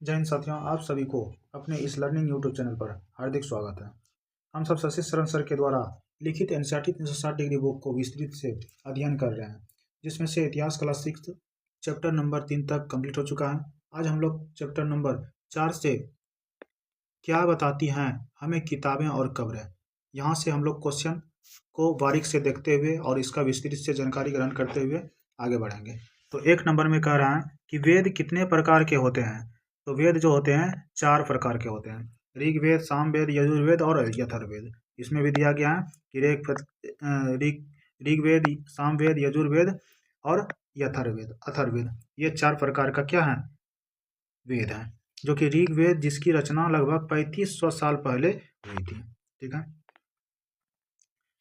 जय हिंद साथियों, आप सभी को अपने इस लर्निंग यूट्यूब चैनल पर हार्दिक स्वागत है। हम सब शशि शरण सर के द्वारा लिखित एनसीईआरटी 360 डिग्री बुक को विस्तृत से अध्ययन कर रहे हैं, जिसमें से इतिहास क्लास 6 चैप्टर नंबर 3 तक कंप्लीट हो चुका है। आज हम लोग चैप्टर नंबर 4 से क्या बताती हैं हमें किताबें और कब्रें, यहाँ से हम लोग क्वेश्चन को बारीक से देखते हुए और इसका विस्तृत से जानकारी ग्रहण करते हुए आगे बढ़ेंगे। तो 1 नंबर में कह रहा है कि वेद कितने प्रकार के होते हैं। तो वेद जो होते हैं 4 प्रकार के होते हैं, ऋग्वेद, सामवेद, यजुर्वेद और अथर्ववेद। इसमें भी दिया गया है कि ऋग्वेद, सामवेद, यजुर्वेद और अथर्ववेद, ये 4 प्रकार का क्या है, वेद है। जो कि ऋग्वेद जिसकी रचना लगभग 3500 साल पहले हुई थी। ठीक है।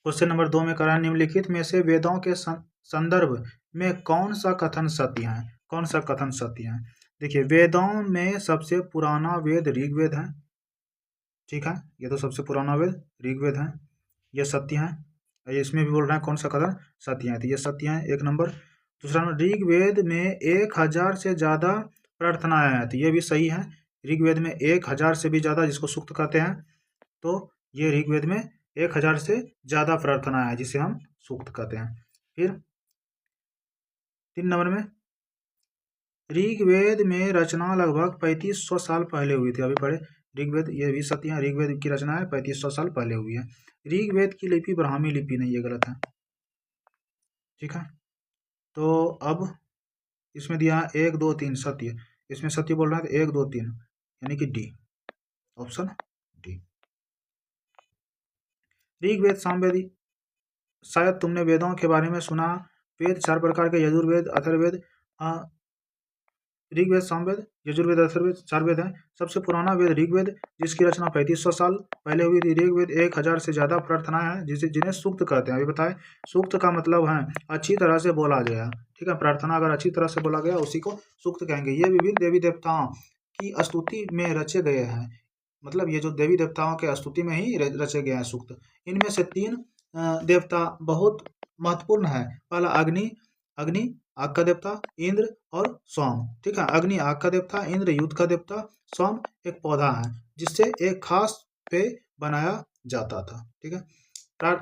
क्वेश्चन नंबर 2 में करा, निम्नलिखित में से वेदों के संदर्भ में कौन सा कथन सत्य है। कौन सा कथन सत्य है? देखिए, वेदों में सबसे पुराना वेद ऋग्वेद है। ठीक है, ये तो सबसे पुराना वेद ऋग्वेद है, ये सत्य है। इसमें भी बोल रहा है कौन सा कथन सत्य है, तो ये सत्य है 1 नंबर। दूसरा नंबर, ऋग्वेद में 1000 से ज़्यादा प्रार्थनाएं हैं, तो ये भी सही है। ऋग्वेद में 1000 से भी ज़्यादा, जिसको सूक्त कहते हैं, तो ये ऋग्वेद में 1000 से ज़्यादा प्रार्थनाएं हैं, जिसे हम सूक्त कहते हैं। फिर 3 नंबर में, ऋग्वेद में रचना लगभग 3500 साल पहले हुई थी। अभी पढ़े ऋग्वेद, ये भी सत्य है, ऋग्वेद की रचना है 3500 साल पहले हुई है। ऋग्वेद की लिपि ब्राह्मी लिपि नहीं, ये गलत है। ठीक है, तो अब इसमें दिया है 1 2 3 सत्य, इसमें सत्य बोल रहा है तो 1 2 3 यानी कि D, option D. Rigveda, Samaveda, शायद तुमने वेदों के बारे में सुना। वेद 4 प्रकार के, यजुर्वेद, अथर्ववेद, ऋग्वेद, सामवेद, यजुर्वेद, अथर्ववेद, 4 वेद हैं। सबसे पुराना वेद ऋग्वेद, जिसकी रचना 3500 साल पहले हुई थी। ऋग्वेद 1000 से ज़्यादा प्रार्थनाएं हैं, जिन्हें सूक्त कहते हैं। अभी बताएं, सूक्त का मतलब है अच्छी तरह से बोला गया। ठीक है, प्रार्थना अगर अच्छी तरह से बोला गया उसी को सूक्त कहेंगे। ये विभिन्न देवी देवताओं की स्तुति में रचे गए हैं, मतलब ये जो देवी देवताओं के स्तुति में ही रचे गए हैं सूक्त। इनमें से 3 देवता बहुत महत्वपूर्ण है। पहला अग्नि, आग का देवता, इंद्र और सोम। ठीक है, अग्नि आग का देवता, इंद्र युद्ध का देवता, सोम एक पौधा है जिससे एक खास पेय बनाया जाता था। ठीक है,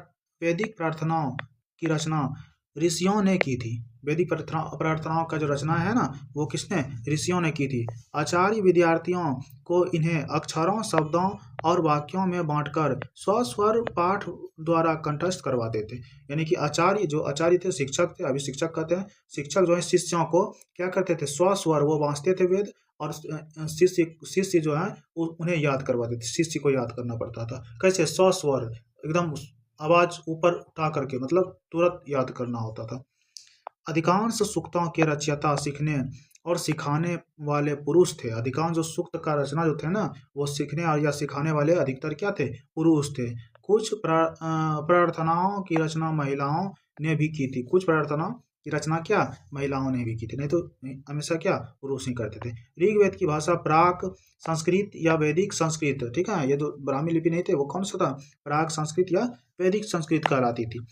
वैदिक प्रार्थनाओं की रचना ऋषियों ने की थी। वैदिक प्रार्थनाओं का जो रचना है ना, वो किसने, ऋषियों ने की थी। आचार्य विद्यार्थियों को इन्हें अक्षरों, शब्दों और वाक्यों में बांटकर स्वस्वर पाठ द्वारा कंठस्थ करवाते थे। यानी कि आचार्य थे, शिक्षक थे, अभी शिक्षक कहते हैं। शिक्षक जो है शिष्यों को क्या करते थे, स्वस्वर वो वाँचते थे वेद, और शिष्य जो है उन्हें याद करवाते थे। शिष्य को याद करना पड़ता था। कैसे, स्वस्वर, एकदम आवाज ऊपर उठा करके, मतलब तुरंत याद करना होता था। अधिकांश सूक्तों के रचयिता सीखने और सिखाने वाले पुरुष थे। अधिकांश जो सूक्त का रचना जो थे ना, वो सीखने और या सिखाने वाले अधिकतर क्या थे, पुरुष थे। कुछ प्रार्थनाओं की रचना महिलाओं ने भी की थी। कुछ प्रार्थनाओं की रचना क्या, महिलाओं ने भी की थी, नहीं तो हमेशा क्या, पुरुष ही करते थे। ऋग्वेद की भाषा प्राक संस्कृत या वैदिक संस्कृत, ठीक है, ये जो ब्राह्मी लिपि नहीं थे वो कौन सा था, प्राक संस्कृत या वैदिक संस्कृत कहलाती थी।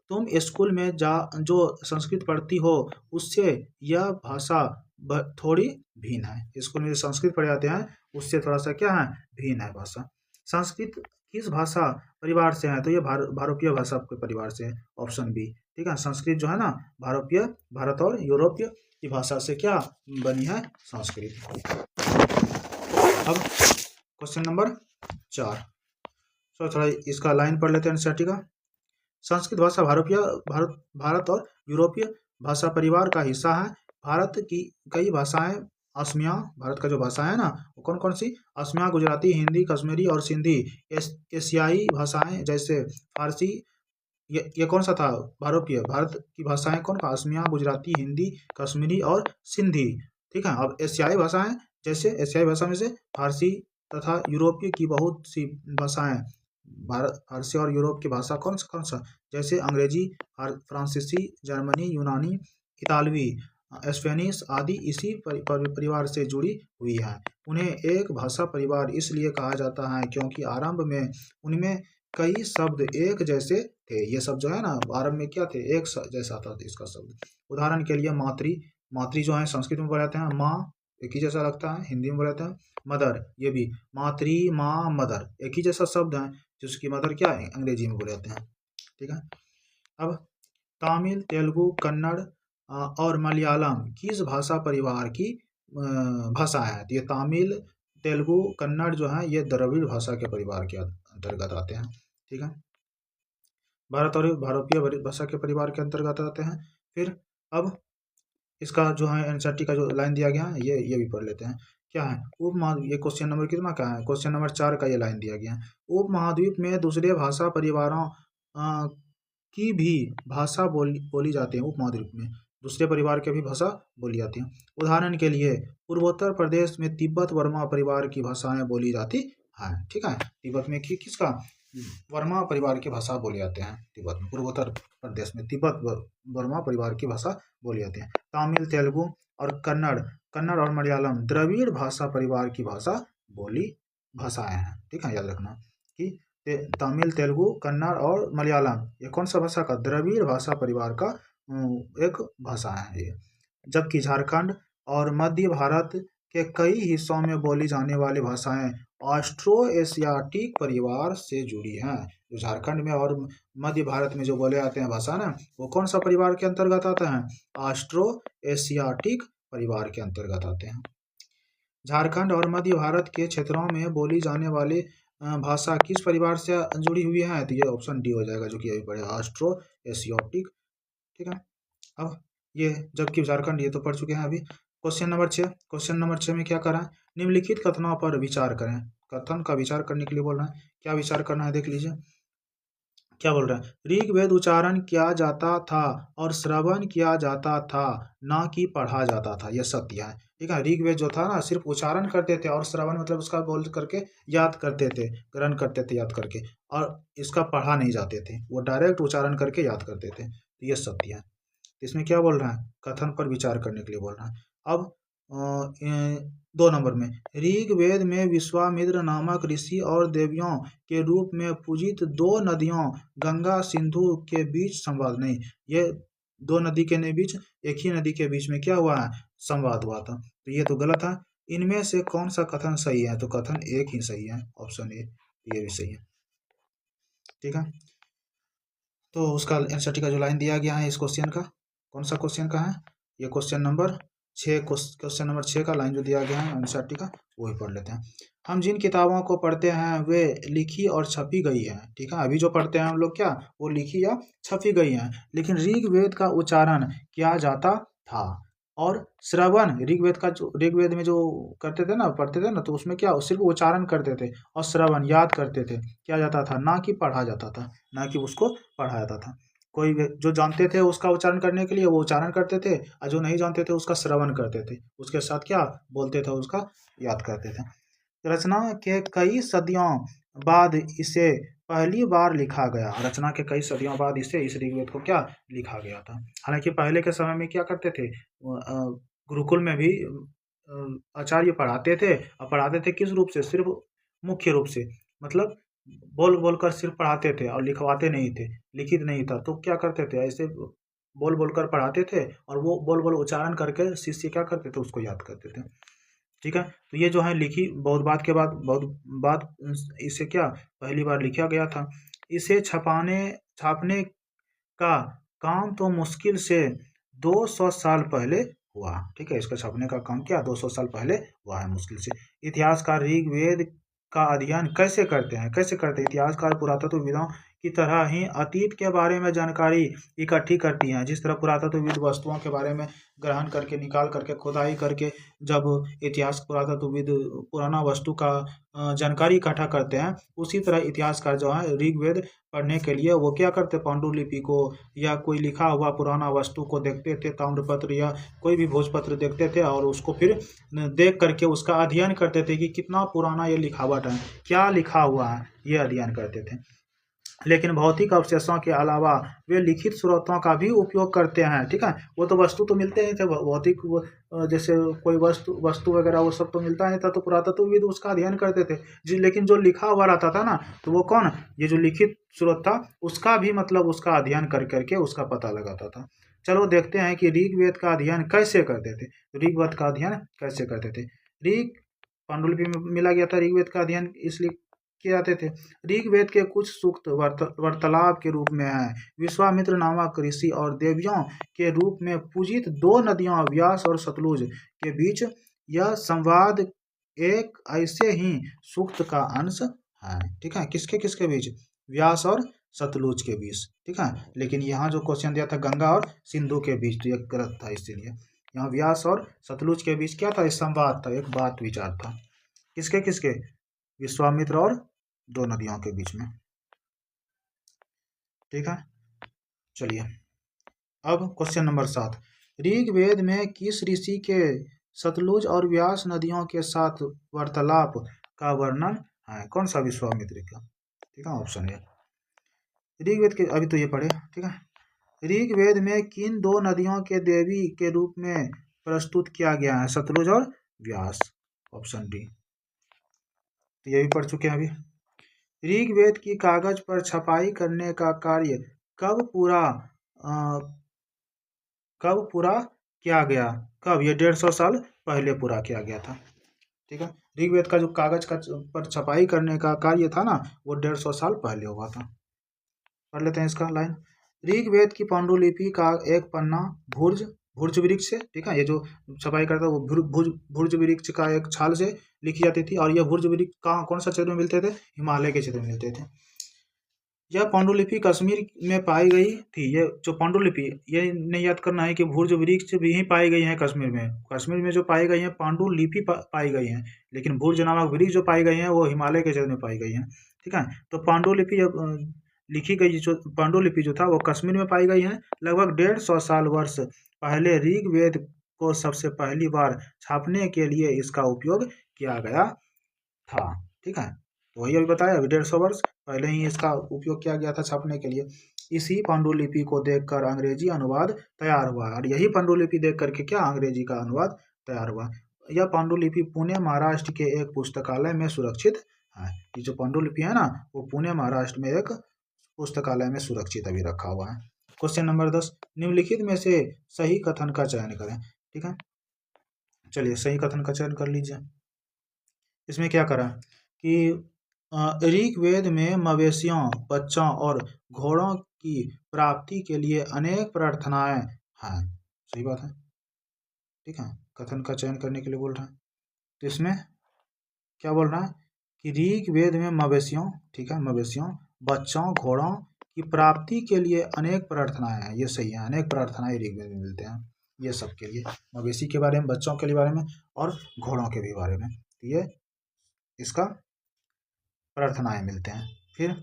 तुम स्कूल में जो संस्कृत पढ़ती हो उससे यह भाषा थोड़ी भिन्न है। स्कूल में जो संस्कृत पढ़े जाते हैं उससे थोड़ा सा क्या है, भिन्न है भाषा। संस्कृत किस भाषा परिवार से है, तो ये भारतीय भाषा के परिवार से है, ऑप्शन बी। ठीक है, संस्कृत जो है ना, भारत और यूरोपीय की भाषा से क्या बनी है, संस्कृत। अब क्वेश्चन नंबर 4, थोड़ा इसका लाइन पढ़ लेते हैं एनसीईआरटी का। संस्कृत भाषा भारत और यूरोपीय भाषा परिवार का हिस्सा है। भारत की कई भाषाएं असमिया, भारत का जो भाषा है ना, वो कौन कौन सी, असमिया, गुजराती, हिंदी, कश्मीरी और सिंधी। एशियाई भाषाएं जैसे फारसी, ये कौन सा था, भारत की भाषाएं कौन, असमिया, गुजराती, हिंदी, कश्मीरी और सिंधी। ठीक है, अब एशियाई भाषाएं, जैसे एशियाई भाषा में से फारसी तथा यूरोपीय की बहुत सी भाषाएं, फारसी और यूरोप की भाषा कौन सा, जैसे अंग्रेजी, फ्रांसीसी, जर्मनी, यूनानी, इतालवी, स्पेनिश आदि इसी परिवार से जुड़ी हुई है। उन्हें एक भाषा परिवार इसलिए कहा जाता है क्योंकि आरंभ में उनमें कई शब्द एक जैसे थे। ये शब्द जो है ना, आरंभ में क्या थे, एक जैसा था इसका शब्द। उदाहरण के लिए मातृ जो है संस्कृत में बोले जाते हैं माँ, एक ही जैसा लगता है, हिंदी में बोले जाते हैं मदर, ये भी मातृ माँ मदर एक ही जैसा शब्द है, जिसकी मदर क्या है अंग्रेजी में बोले जाते हैं। ठीक है, अब तमिल, तेलुगु, कन्नड़ और मलयालम किस भाषा परिवार की भाषा है? तो ये तमिल, तेलुगु, कन्नड़ जो है ये द्रविड़ भाषा के परिवार के अंतर्गत आते हैं। ठीक है, भारत और भारतीय भाषा के परिवार के अंतर्गत आते हैं। फिर अब इसका जो है एनसीईआरटी का जो लाइन दिया गया है ये भी पढ़ लेते हैं। क्या है ये क्वेश्चन नंबर कितना का है? क्वेश्चन नंबर 4 का ये लाइन दिया गया है। उपमहाद्वीप में दूसरे भाषा परिवारों की भी भाषा बोली जाती है। उपमहाद्वीप में दूसरे परिवार की भी भाषा बोली जाती है। उदाहरण के लिए पूर्वोत्तर प्रदेश में तिब्बत वर्मा परिवार की भाषाएं बोली जाती है। ठीक है, तिब्बत में किसका वर्मा परिवार की भाषा बोली जाते हैं। तिब्बत में, पूर्वोत्तर प्रदेश में तिब्बत वर्मा परिवार की भाषा बोली जाती है। तमिल, तेलुगु और कन्नड़ और मलयालम द्रविड़ भाषा परिवार की भाषाएं हैं। ठीक है, याद रखना कि तमिल, तेलुगु, कन्नड़ और मलयालम ये कौन सा भाषा का? द्रविड़ भाषा परिवार का एक भाषा है ये। जबकि झारखंड और मध्य भारत के कई हिस्सों में बोली जाने वाली भाषाएं ऑस्ट्रो एशियाटिक परिवार से जुड़ी हैं। जो झारखंड में और मध्य भारत में जो बोले जाते हैं भाषा ना, वो कौन सा परिवार के अंतर्गत आते हैं? ऑस्ट्रो एशियाटिक परिवार के अंतर्गत आते हैं। झारखंड और मध्य भारत के क्षेत्रों में बोली जाने वाली भाषा किस परिवार से जुड़ी हुई है? तो ये ऑप्शन डी हो जाएगा, जो कि अभी पढ़े ऑस्ट्रो एशियाटिक। ठीक है, अब ये जबकि झारखंड ये तो पढ़ चुके हैं अभी। क्वेश्चन नंबर 6 में क्या करा है? निम्नलिखित कथनों पर विचार करें। कथन का विचार करने के लिए बोल रहा है। क्या विचार करना है देख लीजिए, क्या बोल रहा है? ऋग्वेद उच्चारण किया जाता था और श्रवण किया जाता था, ना कि पढ़ा जाता था। यह सत्य है। ठीक है, ऋग्वेद जो था ना सिर्फ उच्चारण करते थे और श्रवण मतलब उसका बोल करके याद करते थे, ग्रहण करते थे याद करके, और इसका पढ़ा नहीं जाते थे, वो डायरेक्ट उच्चारण करके याद करते थे। तो ये सत्य है। इसमें क्या बोल रहा है? कथन पर विचार करने के लिए बोल रहा है। अब 2 नंबर में ऋग्वेद में विश्वामित्र नामक ऋषि और देवियों के रूप में पूजित 2 नदियों गंगा सिंधु के बीच संवाद नहीं, ये 2 नदी के बीच एक ही नदी के बीच में क्या हुआ है? संवाद हुआ था। तो ये तो गलत है। इनमें से कौन सा कथन सही है? तो कथन एक ही सही है, ऑप्शन ए, ये भी सही है। ठीक है, तो उसका एनसीईआरटी का जो लाइन दिया गया है इस क्वेश्चन का, कौन सा क्वेश्चन का है? ये क्वेश्चन नंबर 6 का लाइन जो दिया गया है एनसीईआरटी का, वही पढ़ लेते हैं। हम जिन किताबों को पढ़ते हैं वे लिखी और छपी गई हैं। ठीक है, अभी जो पढ़ते हैं हम लोग क्या, वो लिखी या छपी गई हैं। लेकिन ऋग्वेद का उच्चारण किया जाता था और श्रवण ऋग्वेद में जो करते थे ना, पढ़ते थे ना, तो उसमें क्या सिर्फ उच्चारण करते थे और श्रवण याद करते थे, किया जाता था, ना कि पढ़ा जाता था, ना कि उसको पढ़ाया जाता था। कोई जो जानते थे उसका उच्चारण करने के लिए वो उच्चारण करते थे, और जो नहीं जानते थे उसका श्रवण करते थे, उसके साथ क्या बोलते थे उसका याद करते थे। रचना के कई सदियों बाद इसे पहली बार लिखा गया। रचना के कई सदियों बाद इस ऋग्वेद को क्या लिखा गया था। हालांकि पहले के समय में क्या करते थे, गुरुकुल में भी आचार्य पढ़ाते थे, और पढ़ाते थे किस रूप से? सिर्फ मुख्य रूप से, मतलब बोल बोल कर सिर्फ पढ़ाते थे और लिखवाते नहीं थे, लिखित नहीं था। तो क्या करते थे, ऐसे बोल बोल कर पढ़ाते थे और वो बोल बोल उच्चारण करके शिष्य क्या करते थे, उसको याद करते थे। ठीक है, तो ये जो है लिखी बहुत बाद इसे क्या पहली बार लिखा गया था। इसे छापने का काम तो मुश्किल से 200 साल पहले हुआ। ठीक है, इसका छापने का काम क्या 200 साल पहले हुआ है मुश्किल से। इतिहासकार ऋग्वेद का अध्ययन कैसे करते हैं? इतिहासकार पुरातत्वविदों की तरह ही अतीत के बारे में जानकारी इकट्ठी करती हैं। जिस तरह पुरातत्वविद वस्तुओं के बारे में ग्रहण करके, निकाल करके, खुदाई करके जब पुरातत्वविद पुराना वस्तु का जानकारी इकट्ठा करते हैं, उसी तरह इतिहासकार जो है ऋग्वेद पढ़ने के लिए वो क्या करते, पांडुलिपि को या कोई लिखा हुआ पुराना वस्तु को देखते थे, ताम्रपत्र या कोई भी भोजपत्र देखते थे, और उसको फिर देख करके उसका अध्ययन करते थे कि कितना पुराना ये लिखावट है, क्या लिखा हुआ है, ये अध्ययन करते थे। लेकिन भौतिक अवशेषों के अलावा वे लिखित स्रोतों का भी उपयोग करते हैं। ठीक है, वो तो वस्तु तो मिलते ही थे, भौतिक जैसे कोई वस्तु वगैरह वो सब तो मिलता ही था, तो पुरातत्वविद उसका अध्ययन करते थे। लेकिन जो लिखा हुआ रहता था ना, तो वो कौन, ये जो लिखित स्रोत था उसका भी मतलब उसका अध्ययन कर करके उसका पता लगाता था। चलो देखते हैं कि ऋग्वेद का अध्ययन कैसे करते थे। तो ऋग्वेद का अध्ययन कैसे करते थे। ऋग पांडुलिपि में मिला गया था ऋग्वेद का अध्ययन इसलिए किए जाते थे। ऋग्वेद के कुछ सूक्त वार्तालाप के रूप में है। विश्वामित्र नामक ऋषि और देवियों के रूप में पूजित दो नदियों व्यास और सतलुज के बीच यह संवाद एक ऐसे ही सूक्त का अंश है। ठीक है, किसके किसके बीच? व्यास और सतलुज के बीच। ठीक है, लेकिन यहाँ जो क्वेश्चन दिया था गंगा और सिंधु के बीच, तो ये गलत था, इसीलिए यहाँ व्यास और सतलुज के बीच क्या था? इस संवाद था, एक बात विचार था। किसके किसके? विश्वामित्र और दो नदियों के बीच में। ठीक है, चलिए अब क्वेश्चन नंबर 7। ऋग्वेद में किस ऋषि के सतलुज और व्यास नदियों के साथ वार्तालाप का वर्णन है? कौन सा? विश्वामित्र का। ठीक है, ऑप्शन है ऋग्वेद के। अभी तो ये पढ़े। ठीक है, ऋग्वेद में किन दो नदियों के देवी के रूप में प्रस्तुत किया गया है? सतलुज और व्यास। Option D. तो ये भी पढ़ चुके हैं अभी। ऋग्वेद की कागज पर छपाई करने का कार्य कब पूरा किया गया? कब? ये 150 साल पहले पूरा किया गया था। ठीक है, ऋग्वेद का जो कागज का पर छपाई करने का कार्य था ना, वो 150 साल पहले हुआ था। पढ़ लेते हैं इसका लाइन। ऋग्वेद की पांडुलिपि का एक पन्ना भुर्ज वृक्ष से, ठीक है, ये जो छपाई करता है वो भुर्ज वृक्ष का एक छाल से लिखी जाती थी। और यह भुर्ज वृक्ष कहाँ, कौन सा क्षेत्र में मिलते थे? हिमालय के क्षेत्र में मिलते थे। यह पांडुलिपि कश्मीर में पाई गई थी। ये जो पांडुलिपि, ये नहीं याद करना है कि भुर्ज वृक्ष भी ही पाई गई है कश्मीर में। कश्मीर में जो पाई गई है पांडुलिपि पाई गई है, लेकिन भुर्ज नामक वृक्ष जो पाई गई है वो हिमालय के क्षेत्र में पाई गई है। ठीक है, तो पांडुलिपि लिखी गई जो पांडुलिपि जो था वो कश्मीर में पाई गई है। लगभग 150 साल वर्ष पहले ऋग्वेद को सबसे पहली बार छापने के लिए इसका उपयोग किया गया था। ठीक है, तो वही अभी बताया, अभी 150 वर्ष पहले ही इसका उपयोग किया गया था छापने के लिए। इसी पांडुलिपि को देखकर अंग्रेजी अनुवाद तैयार हुआ, और यही पांडुलिपि देख करके क्या अंग्रेजी का अनुवाद तैयार हुआ। यह पांडुलिपि पुणे महाराष्ट्र के एक पुस्तकालय में सुरक्षित है। ये जो पांडुलिपि है ना, वो पुणे महाराष्ट्र में एक पुस्तकालय में सुरक्षित अभी रखा हुआ है। Question number 10। निम्नलिखित में से सही कथन का चयन करें। ठीक है, चलिए सही कथन का चयन कर लीजिए। इसमें क्या करा कि ऋग्वेद में मवेशियों, बच्चों और घोड़ों की प्राप्ति के लिए अनेक प्रार्थनाएं हैं। सही बात है। ठीक है, कथन का चयन करने के लिए बोल रहा है। तो इसमें क्या बोल रहा है कि ऋग्वेद में मवेशियों, ठीक है, मवेशियों, बच्चों, घोड़ों की प्राप्ति के लिए अनेक प्रार्थनाएं हैं। ये सही है, अनेक प्रार्थनाएं ऋग्वेद में मिलते हैं। ये सब के लिए, मवेशी के बारे में, बच्चों के बारे में और घोड़ों के भी बारे में, ये इसका प्रार्थनाएं मिलते हैं। फिर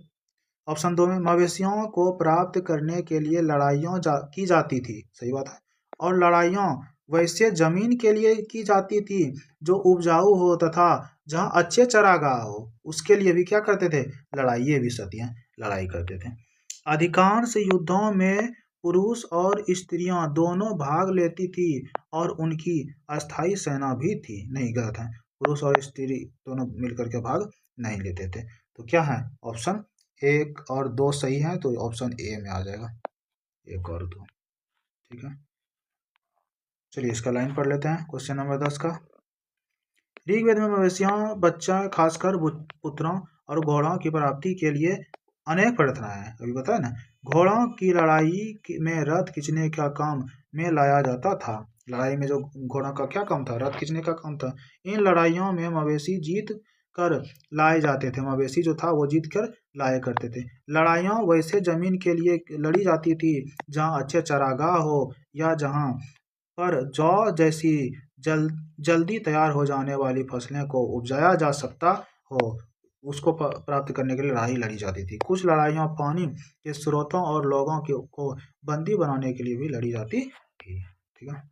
ऑप्शन 2 में मवेशियों को प्राप्त करने के लिए लड़ाइयों की जाती थी। सही बात है। और लड़ाइयों वैसे जमीन के लिए की जाती थी जो उपजाऊ हो तथा जहां अच्छे चरागाह हो, उसके लिए भी क्या करते थे? लड़ाई भी सतियां लड़ाई करते थे। अधिकांश युद्धों में पुरुष और स्त्रियां दोनों भाग लेती थी और उनकी अस्थाई सेना भी थी। नहीं, गलत है, पुरुष और स्त्री दोनों मिलकर के भाग नहीं लेते थे। तो क्या है? ऑप्शन 1 और 2 सही है, तो ऑप्शन ए में आ जाएगा, 1 और 2। ठीक है, चलिए इसका लाइन पढ़ लेते हैं। क्वेश्चन नंबर 10 का। ऋग्वेद में मवेशियों, बच्चा, खासकर पुत्रों और घोड़ों की प्राप्ति के लिए अनेक प्रार्थनाएं हैं। अभी बताया ना, घोड़ों की लड़ाई में रथ खींचने का काम में लाया जाता था। लड़ाई में जो घोड़ों का क्या काम था? रथ खींचने का काम था। इन लड़ाइयों में मवेशी जीत कर लाए जाते थे। मवेशी जो था वो जीत कर लाया करते थे। लड़ाइयाँ वैसे जमीन के लिए लड़ी जाती थी जहाँ अच्छे चरागाह हो या जहाँ पर जौ जैसी जल्दी तैयार हो जाने वाली फसलें को उपजाया जा सकता हो, उसको प्राप्त करने के लिए लड़ाई लड़ी जाती थी। कुछ लड़ाइयाँ पानी के स्रोतों और लोगों को बंदी बनाने के लिए भी लड़ी जाती थी। ठीक है,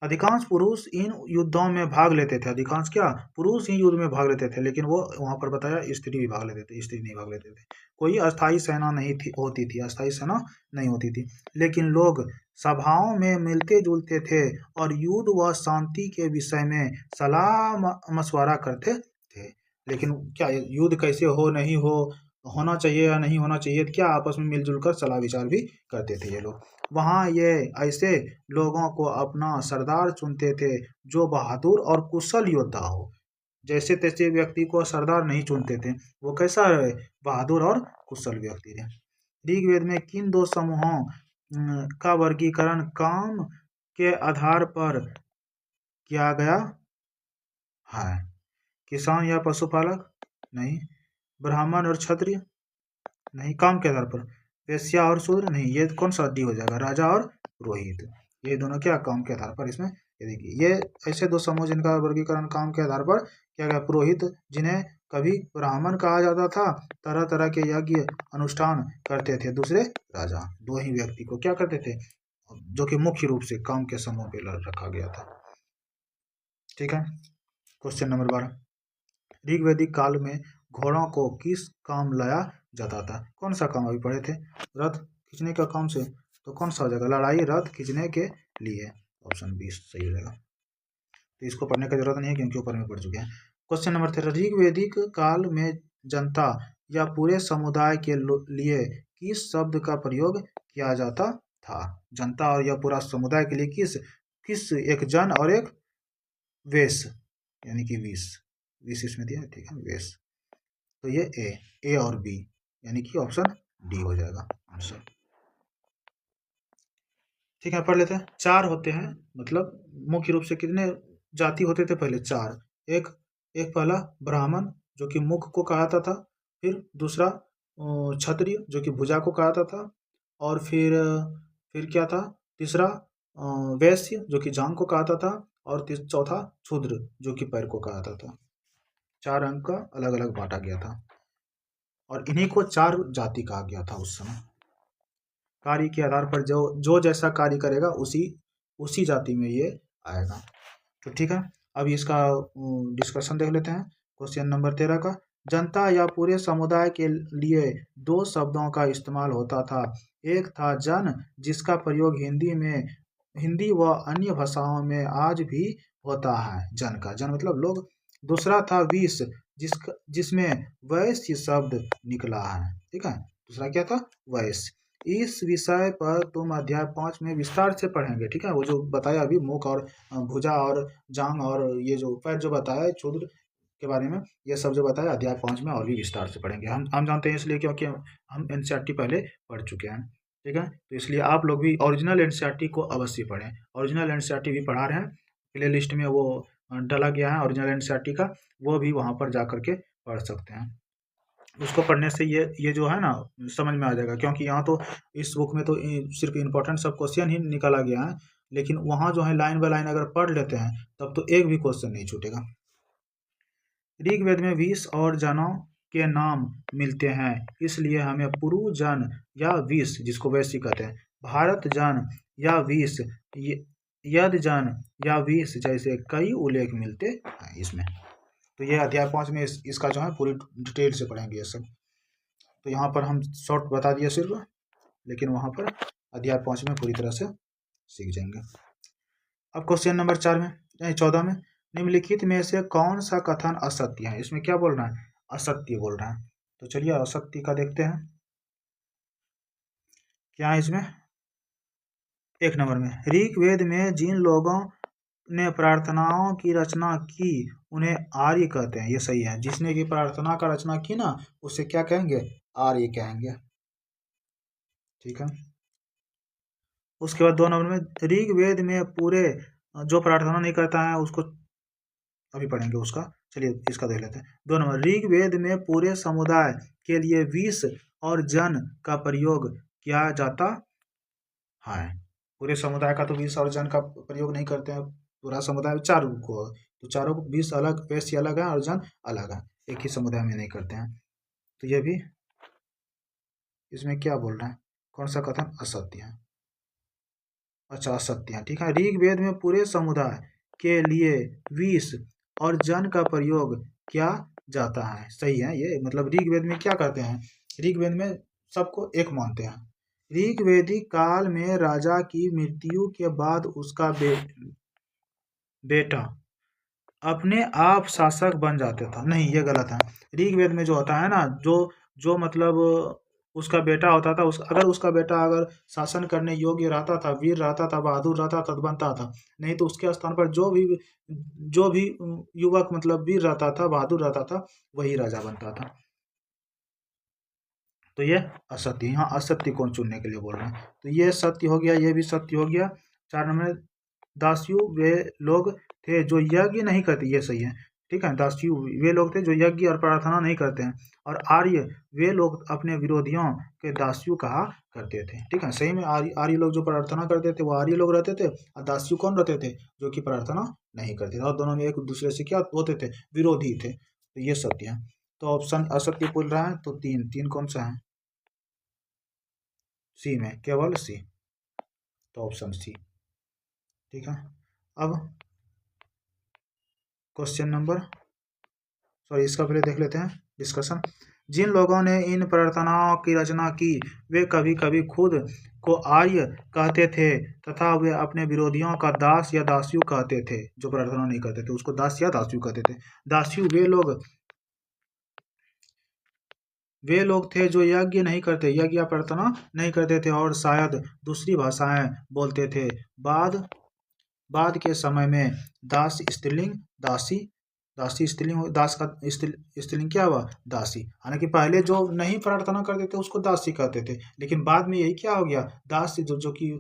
अधिकांश पुरुष इन युद्धों में भाग लेते थे। अधिकांश क्या? पुरुष ही युद्ध में भाग लेते थे, लेकिन वो वहां पर बताया स्त्री भी भाग लेते थे, स्त्री नहीं भाग लेते थे। कोई अस्थाई सेना नहीं होती थी, अस्थाई सेना नहीं होती थी, लेकिन लोग सभाओं में मिलते जुलते थे और युद्ध व शांति के विषय में सलाह मशवरा करते थे। लेकिन क्या युद्ध कैसे हो, नहीं हो, होना चाहिए या नहीं होना चाहिए, क्या आपस में मिलजुल कर सलाह विचार भी करते थे ये लोग। वहाँ ये ऐसे लोगों को अपना सरदार चुनते थे जो बहादुर और कुशल योद्धा हो। जैसे तैसे व्यक्ति को सरदार नहीं चुनते थे, वो कैसा रहे, बहादुर और कुशल व्यक्ति रहे। ऋग्वेद में किन दो समूहों का वर्गीकरण काम के आधार पर किया गया है? किसान या पशुपालक? नहीं। ब्राह्मण और क्षत्रिय? नहीं। काम के आधार पर वेश्या और शूद्र? नहीं। ये कौन सा डी हो जाएगा, राजा और पुरोहित। ये दोनों क्या काम के आधार पर इसमें, ये देखिए ये ऐसे दो समूह जिनका वर्गीकरण काम के आधार पर किया गया। पुरोहित जिन्हें कभी ब्राह्मण कहा जाता था, तरह तरह के यज्ञ अनुष्ठान करते थे। दूसरे राजा। दो ही व्यक्ति को क्या करते थे, जो कि मुख्य रूप से काम के समूह पे रखा गया था। ठीक है। क्वेश्चन नंबर 12, ऋग्वैदिक काल में घोड़ों को किस काम लाया जाता था? कौन सा काम अभी पढ़े थे, रथ खींचने का काम से, तो कौन सा हो जाएगा, लड़ाई रथ खींचने के लिए। ऑप्शन 20 सही हो जाएगा। तो इसको पढ़ने की जरूरत नहीं है क्योंकि ऊपर में पढ़ चुके हैं। क्वेश्चन नंबर 13, ऋग्वैदिक काल में जनता या पूरे समुदाय के लिए किस शब्द का प्रयोग किया जाता था? जनता और या पूरा समुदाय के लिए किस एक जन और एक वेश यानी कि विष इसमें दिया है। ठीक है, वेश। तो ये ए और बी यानी कि ऑप्शन डी हो जाएगा आंसर। ठीक है, पढ़ लेते हैं। 4 होते हैं, मतलब मुख्य रूप से कितने जाति होते थे पहले? 4। एक पहला ब्राह्मण जो कि मुख को कहता था, फिर दूसरा क्षत्रिय जो कि भुजा को कहता था, और फिर क्या था, तीसरा वैश्य जो कि जांग को कहता था, और चौथा शूद्र जो कि पैर को कहता था। 4 अंक का अलग अलग बांटा गया था और इन्हीं को 4 जाति कहा गया था उस समय। कार्य के आधार पर जो जैसा कार्य करेगा उसी जाति में ये आएगा। तो ठीक है, अब इसका डिस्कशन देख लेते हैं। क्वेश्चन नंबर 13 का, जनता या पूरे समुदाय के लिए 2 शब्दों का इस्तेमाल होता था। एक था जन, जिसका प्रयोग हिंदी व अन्य भाषाओं में आज भी होता है। जन मतलब लोग। दूसरा था विष, जिसमें वैश्य शब्द निकला है। ठीक है, दूसरा क्या था, वैश्य। इस विषय पर तुम अध्याय 5 में विस्तार से पढ़ेंगे। ठीक है, वो जो बताया अभी मुख और भुजा और जांग और ये जो पैर जो बताया शूद्र के बारे में, ये सब जो बताया अध्याय 5 में और भी विस्तार से पढ़ेंगे। हम जानते हैं इसलिए क्योंकि हम एनसीईआरटी पहले पढ़ चुके हैं। ठीक है, तो इसलिए आप लोग भी ओरिजिनल एनसीईआरटी को अवश्य पढ़ें। ओरिजिनल एनसीईआरटी भी पढ़ा रहे हैं, प्ले लिस्ट में वो डाला गया है ओरिजिनल एनसीईआरटी का, वो भी वहाँ पर जा करके पढ़ सकते हैं। उसको पढ़ने से ये जो है ना समझ में आ जाएगा, क्योंकि यहाँ तो इस बुक में तो सिर्फ इम्पोर्टेंट सब क्वेश्चन ही निकाला गया है, लेकिन वहाँ जो है लाइन बाय लाइन अगर पढ़ लेते हैं तब तो एक भी क्वेश्चन नहीं छूटेगा। ऋग्वेद में 20 और जनों के नाम मिलते हैं, इसलिए हमें पुरु जन या 20 जिसको वैश्य कहते हैं, भारत जन या 20, यद जन या 20 जैसे कई उल्लेख मिलते हैं इसमें। तो ये अध्याय 5 में इसका जो है पूरी डिटेल से पढ़ेंगे ये सब। तो यहाँ पर हम शॉर्ट बता दिए सिर्फ, लेकिन वहाँ पर अध्याय 5 में पूरी तरह से सीख जाएंगे। अब क्वेश्चन नंबर 14 में, निम्नलिखित में से कौन सा कथन असत्य है? इसमें क्या बोल रहा है, असत्य बोल रहा है। तो चलिए असत्य का देखते हैं क्या है इसमें। 1 नंबर में, ऋग्वेद में जिन लोगों ने प्रार्थनाओं की रचना की उन्हें आर्य कहते हैं। ये सही है, जिसने की प्रार्थना का रचना की ना उसे क्या कहेंगे, आर्य कहेंगे। ठीक है, उसके बाद 2 नंबर में, ऋग्वेद में पूरे जो प्रार्थना नहीं करता है उसको अभी पढ़ेंगे उसका। चलिए इसका देख लेते हैं। 2 नंबर, ऋग्वेद में पूरे समुदाय के लिए 20 और जन का प्रयोग किया जाता है। पूरे समुदाय का तो 20 और जन का प्रयोग नहीं करते हैं, पूरा समुदाय 4 को, तो चारों को 20 अलग, वैश्य अलग है और जन अलग है, एक ही समुदाय में नहीं करते हैं। तो ये भी इसमें क्या बोल रहे हैं, कौन सा कथन असत्य है? अच्छा, असत्य है। ठीक है, ऋग्वेद में पूरे समुदाय के लिए 20 और जन का प्रयोग किया जाता है। सही है ये, मतलब ऋग्वेद में क्या करते हैं, ऋग्वेद में सबको एक मानते हैं। ऋग्वेदिक काल में राजा की मृत्यु के बाद उसका बेटा अपने आप शासक बन जाता था। नहीं, ये गलत है। ऋग्वेद में जो होता है ना, जो जो मतलब उसका बेटा होता था, अगर उसका बेटा अगर शासन करने योग्य रहता था, वीर रहता था, बहादुर रहता था तो बनता था। नहीं तो उसके स्थान पर जो भी युवक मतलब वीर रहता था, बहादुर रहता था, वही राजा बनता था। तो ये असत्य, यहाँ असत्य को चुनने के लिए बोल रहे हैं। तो ये सत्य हो गया, ये भी सत्य हो गया। 4 नंबर, दास्यु वे लोग थे जो यज्ञ नहीं करते, ये सही है। ठीक है, दास्यु वे लोग थे जो यज्ञ और प्रार्थना नहीं करते हैं। और आर्य वे लोग अपने विरोधियों के दास्यु कहा करते थे। ठीक है, सही में आर्य लोग जो प्रार्थना करते थे वो आर्य लोग रहते थे, और दास्यु कौन रहते थे, जो कि प्रार्थना नहीं करते थे, और दोनों में एक दूसरे से क्या होते थे, विरोधी थे। तो ये सत्य है। तो ऑप्शन असत्य बोल रहा है, तो तीन तीन कौन सा है, सी में, केवल सी। तो ऑप्शन सी। ठीक है, अब क्वेश्चन नंबर, सॉरी इसका पहले देख लेते हैं डिस्कशन। जिन लोगों ने इन प्रार्थनाओं की रचना की वे कभी कभी खुद को आर्य कहते थे तथा वे अपने विरोधियों का दास या दास्यु कहते थे। जो प्रार्थना नहीं करते थे उसको दास या दास्यु कहते थे। दास्यु वे लोग थे जो यज्ञ नहीं करते, यज्ञ या प्रार्थना नहीं करते थे और शायद दूसरी भाषाएं बोलते थे। बाद बाद के समय में दास स्त्रीलिंग, दासी, दासी स्त्रीलिंग दास का स्त्रीलिंग क्या हुआ, दासी। हालांकि पहले जो नहीं प्रार्थना करते थे उसको दासी कहते थे, लेकिन बाद में यही क्या हो गया, दास जो कि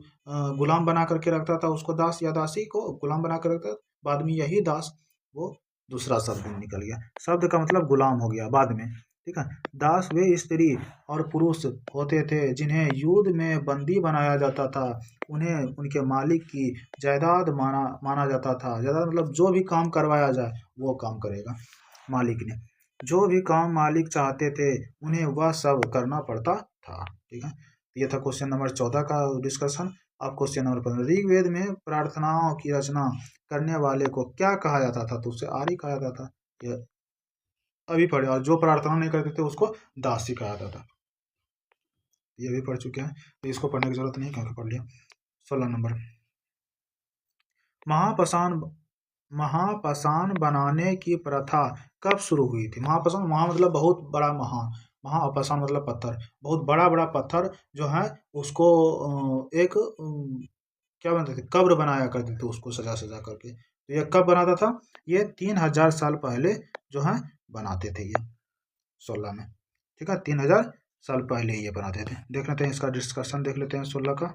गुलाम बना करके रखता था उसको दास या दासी को गुलाम बना कर रखता था। बाद में यही दास वो दूसरा शब्द निकल गया, शब्द का मतलब गुलाम हो गया बाद में। ठीक है, दास वे स्त्री और पुरुष होते थे जिन्हें युद्ध में बंदी बनाया जाता था। उन्हें उनके मालिक की जायदाद माना माना जाता था। जायदाद मतलब जो भी काम करवाया जाए वो काम करेगा मालिक ने, जो भी काम मालिक चाहते थे उन्हें वह सब करना पड़ता था। ठीक है, तो ये था क्वेश्चन नंबर 14 का डिस्कशन। अब क्वेश्चन नंबर 15, ऋग्वेद में प्रार्थनाओं की रचना करने वाले को क्या कहा जाता था, तो उसे आर्य कहा जाता था। ये अभी पढ़े, और जो प्रार्थना नहीं करते थे उसको दासी कहा जाता था। ये भी पढ़ चुके हैं, तो इसको पढ़ने की जरूरत नहीं क्योंकि पढ़ लिया। 16 नंबर, महापाषाण महापाषाण बनाने की प्रथा कब शुरू हुई थी। महापाषाण, महा मतलब बहुत बड़ा, महापाषाण मतलब पत्थर, बहुत बड़ा बड़ा पत्थर जो है उसको एक क्या बनते थे, कब्र बनाया करते थे उसको सजा सजा करके। तो ये कब बनाता था, ये 3000 साल पहले जो है बनाते थे ये, 16 में। ठीक है, 3000 साल पहले ये बनाते थे। देख लेते हैं इसका डिस्कशन, देख लेते हैं 16 का।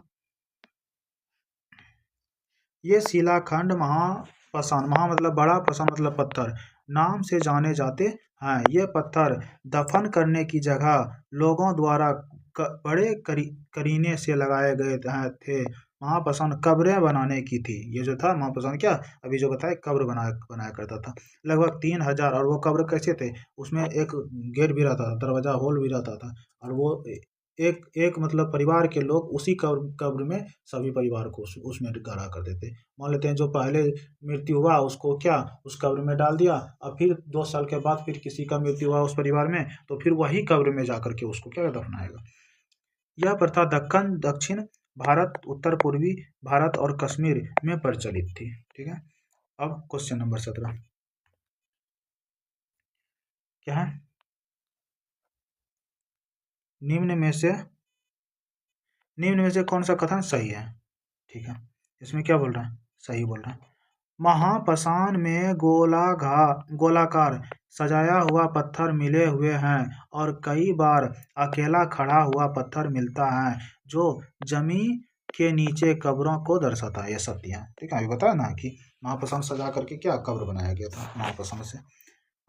ये शिलाखंड महापाषाण, महा मतलब बड़ा, पाषाण मतलब पत्थर, नाम से जाने जाते हैं। ये पत्थर दफन करने की जगह लोगों द्वारा बड़े करीने से लगाए गए थे। महापाषाण कब्रें बनाने की थी। ये जो था महापाषाण क्या, अभी जो बताया, कब्र बनाया बनाया करता था लगभग 3000। और वो कब्र कैसे थे, उसमें एक गेट भी रहता था, दरवाजा होल भी रहता था। और वो एक एक मतलब परिवार के लोग उसी कब्र में सभी परिवार को उसमें गाड़ा करते थे। मान लेते हैं जो पहले मृत्यु हुआ उसको क्या उस कब्र में डाल दिया, अब फिर 2 साल के बाद फिर किसी का मृत्यु हुआ उस परिवार में, तो फिर वही कब्र में जा करके उसको क्या दफनाएगा। यह प्रथा दक्कन, दक्षिण भारत, उत्तर पूर्वी भारत और कश्मीर में प्रचलित थी। ठीक है, अब क्वेश्चन नंबर 17 क्या है, निम्न में से कौन सा कथन सही है। ठीक है, इसमें क्या बोल रहा है, सही बोल रहा है। महापाषाण में गोलाकार सजाया हुआ पत्थर मिले हुए हैं और कई बार अकेला खड़ा हुआ पत्थर मिलता है जो जमीन के नीचे कब्रों को दर्शाता है। ये सत्य है। ठीक है, अभी बताया ना कि महापाषाण सजा करके क्या कब्र बनाया गया था महापाषाण से।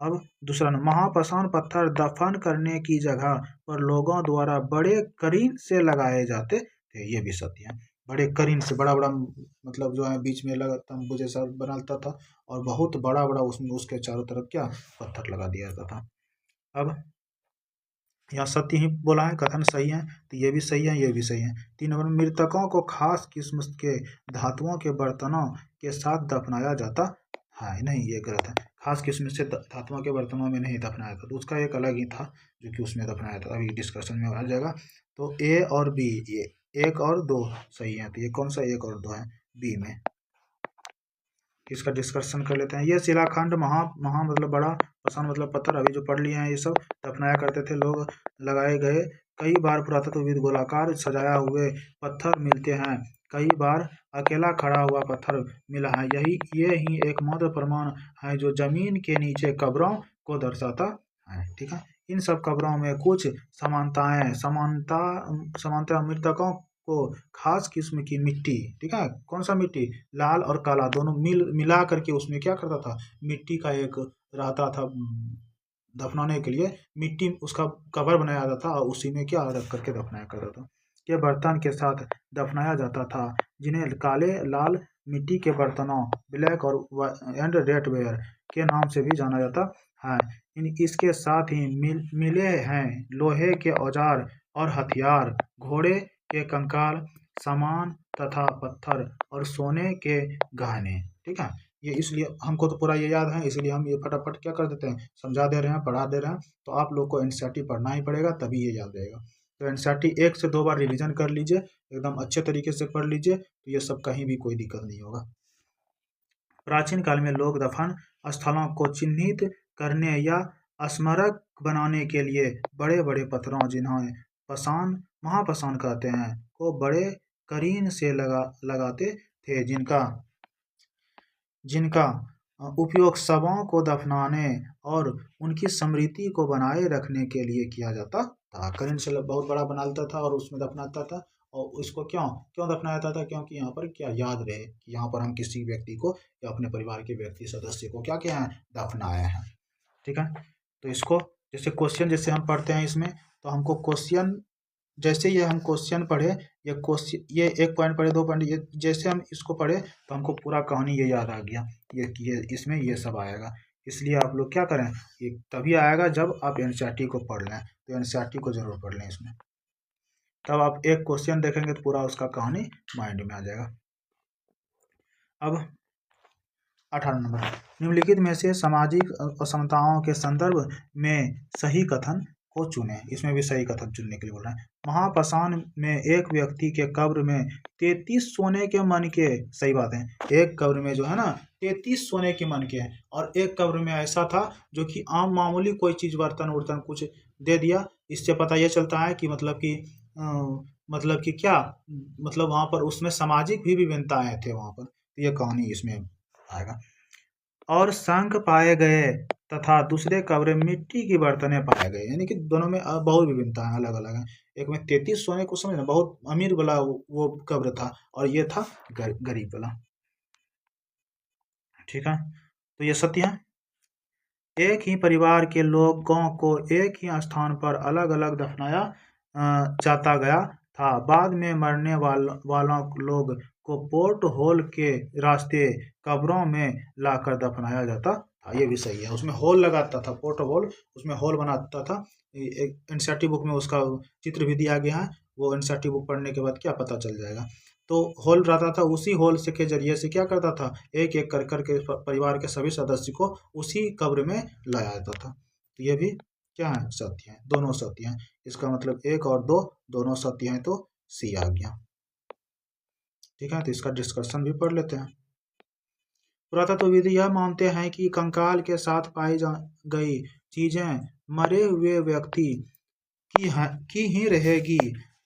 अब दूसरा नंबर, महापाषाण पत्थर दफन करने की जगह पर लोगों द्वारा बड़े करीन से लगाए जाते थे। ये भी सत्य है। बड़े करीन से, बड़ा बड़ा मतलब जो है बीच में लगा तंबू जैसा बनाता था और बहुत बड़ा बड़ा उसमें उसके चारों तरफ क्या पत्थर लगा दिया जाता था। अब यहाँ सत्य ही बोला है, कथन सही है, तो ये भी सही है, ये भी सही है। 3 नंबर, मृतकों को खास किस्म के धातुओं के बर्तनों के साथ दफनाया जाता है। नहीं, ये गलत है। खास किस्म से धातुओं के बर्तनों में नहीं दफनाया था, तो उसका एक अलग ही था जो कि उसमें दफनाया था, अभी डिस्कशन में आ जाएगा। तो ए और बी, ये 1 और 2 सही है, तो ये कौन सा 1 और 2 है, बी में। इसका डिस्कशन कर लेते हैं। ये शिलाखंड महा मतलब बड़ा, पसान मतलब पत्थर, अभी जो पढ़ लिए हैं ये सब दफनाया करते थे लोग। लगाए गए कई बार पुरातत्वविद गोलाकार सजाया हुए पत्थर मिलते हैं, कई बार अकेला खड़ा हुआ पत्थर मिला है। ये ही एकमात्र प्रमाण है जो जमीन के नीचे कब्रों को दर्शाता है। ठीक है, इन सब कब्रों में कुछ समानता मृतकों को खास किस्म की मिट्टी, ठीक है, कौन सा मिट्टी, लाल और काला दोनों मिला करके उसमें क्या करता था, मिट्टी का एक रहता था दफनाने के लिए, मिट्टी उसका कवर बनाया जाता था और उसी में क्या रख करके दफनाया करता था। के बर्तन के साथ दफनाया जाता था, जिन्हें काले लाल मिट्टी के बर्तनों, ब्लैक और एंड रेड वेयर के नाम से भी जाना जाता है। इसके साथ ही मिले हैं लोहे के औजार और हथियार, घोड़े के कंकाल, सामान तथा पत्थर और सोने के गहने। ठीक है, ये इसलिए हमको तो पूरा ये याद है, इसलिए हम ये फटाफट क्या कर देते हैं, समझा दे रहे हैं, पढ़ा दे रहे हैं। तो आप लोग को एनसीईआरटी पढ़ना ही पड़ेगा, तभी ये याद रहेगा। तो एनसीईआरटी 1 से 2 बार रिवीजन कर लीजिए, एकदम अच्छे तरीके से पढ़ लीजिए, तो ये सब कहीं भी कोई दिक्कत नहीं होगा। प्राचीन काल में लोग दफन स्थलों को चिन्हित करने या स्मारक बनाने के लिए बड़े बड़े पत्थरों, जिन्हें महापसान कहते हैं, को बड़े करीन से लगाते थे, जिनका उपयोग शवों को दफनाने और उनकी स्मृति को बनाए रखने के लिए किया जाता था। करीन से बहुत बड़ा बना लेता था और उसमें दफनाता था। और उसको क्यों दफनाया जाता था, क्योंकि यहाँ पर क्या याद रहे कि यहाँ पर हम किसी व्यक्ति को या अपने परिवार के व्यक्ति सदस्य को क्या किया है, दफनाया है। ठीक है, तो इसको जैसे क्वेश्चन जैसे हम पढ़ते हैं इसमें, तो हमको क्वेश्चन जैसे ये हम क्वेश्चन पढ़े, ये 1 पॉइंट पढ़े, 2 पॉइंट, ये जैसे हम इसको पढ़े तो हमको पूरा कहानी ये याद आ गया, ये इसमें ये सब आएगा। इसलिए आप लोग क्या करें, ये तभी आएगा जब आप एनसीईआरटी को पढ़ लें। तो एनसीईआरटी को जरूर पढ़ लें इसमें, तब आप एक क्वेश्चन देखेंगे तो पूरा उसका कहानी माइंड में आ जाएगा। अब 18 नंबर, निम्नलिखित में से सामाजिक असमताओं के संदर्भ में सही कथन को चुने। इसमें भी सही कथन चुनने के लिए बोल रहे हैं। महापसान में एक व्यक्ति के कब्र में 33 सोने के मन के, सही बात है, एक कब्र में जो है ना 33 सोने के मन के हैं, और एक कब्र में ऐसा था जो कि आम मामूली कोई चीज बर्तन उर्तन कुछ दे दिया। इससे पता यह चलता है कि मतलब कि क्या, मतलब वहां पर उसमें सामाजिक भी विभिन्नताएं थे वहां पर। ये कहानी इसमें आएगा। और शंख पाए गए तथा दूसरे कब्र में मिट्टी की बर्तनें पाए गए, यानी कि दोनों में बहुत विभिन्नता है, अलग अलग है। एक में 33 सोने को समझना, बहुत अमीर वाला वो कब्र था, और ये था गरीब वाला। ठीक है, तो ये सत्य है। एक ही परिवार के लोगों को एक ही स्थान पर अलग अलग दफनाया जाता गया था। बाद में मरने वालों लोग को पोर्ट होल के रास्ते कब्रों में लाकर दफनाया जाता था। ये भी सही है, उसमें होल लगाता था, पोर्ट होल, उसमें होल बनाता था। एक एनसीईआरटी बुक में उसका चित्र भी दिया गया है, वो एनसीईआरटी बुक पढ़ने के बाद क्या पता चल जाएगा। तो होल रहता था, उसी होल से के जरिए से क्या करता था, एक एक कर कर के परिवार के सभी सदस्य को उसी कब्र में लाया जाता था। तो ये भी क्या है, सत्य है, दोनों सत्य हैं। इसका मतलब 1 और 2 दोनों सत्य हैं, तो सी आ गया। ठीक है, तो इसका डिस्कशन भी पढ़ लेते हैं। पुरातत्वविद यह मानते हैं कि कंकाल के साथ पाई गई चीजें मरे हुए व्यक्ति की ही रहेगी।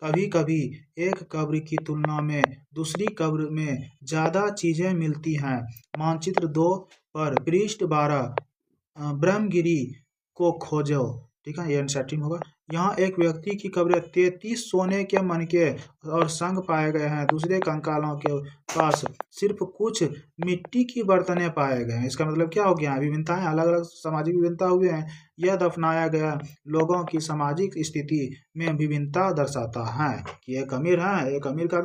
कभी कभी एक कब्र की तुलना में दूसरी कब्र में ज्यादा चीजें मिलती हैं। मानचित्र 2 पर पृष्ठ 12 ब्रह्मगिरी को खोजो। ठीक है, ये एनसीईआरटी में होगा। यहाँ एक व्यक्ति की कब्र 33 सोने के मनके और शंख पाए गए हैं। दूसरे कंकालों के पास सिर्फ कुछ मिट्टी की बर्तनें पाए गए हैं। इसका मतलब क्या हो गया, विभिन्नताएं, अलग अलग सामाजिक विभिन्नता हुए हैं। यह दफनाया गया लोगों की सामाजिक स्थिति में विभिन्नता दर्शाता है कि एक अमीर है, एक अमीर का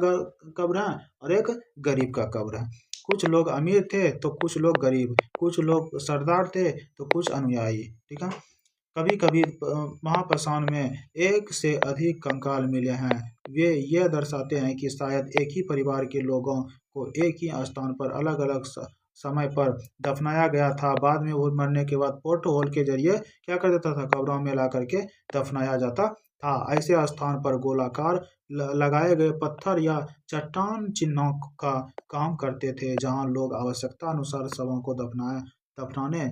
कब्र है और एक गरीब का कब्र है। कुछ लोग अमीर थे तो कुछ लोग गरीब, कुछ लोग सरदार थे तो कुछ अनुयायी। ठीक है, कभी कभी महापसान में एक से अधिक कंकाल मिले हैं। वे यह दर्शाते हैं कि शायद एक ही परिवार के लोगों को एक ही स्थान पर अलग अलग समय पर दफनाया गया था। बाद में वो मरने के बाद पोर्ट होल के जरिए क्या कर देता था, कब्रों में ला करके दफनाया जाता था। ऐसे स्थान पर गोलाकार लगाए गए पत्थर या चट्टान चिन्हों का काम करते थे, जहां लोग आवश्यकता अनुसार शवों को दफनाने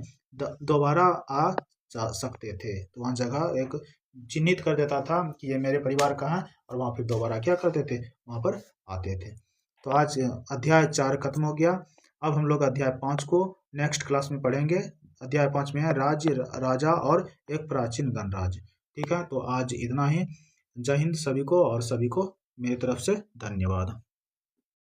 दोबारा आ जा सकते थे। तो वहाँ जगह एक चिन्हित कर देता था कि ये मेरे परिवार का है, और वहाँ फिर दोबारा क्या करते थे, वहाँ पर आते थे। तो आज अध्याय 4 खत्म हो गया। अब हम लोग अध्याय 5 को नेक्स्ट क्लास में पढ़ेंगे। अध्याय 5 में है राज्य, राजा और एक प्राचीन गणराज्य। ठीक है, तो आज इतना ही। जय हिंद सभी को, और सभी को मेरी तरफ से धन्यवाद।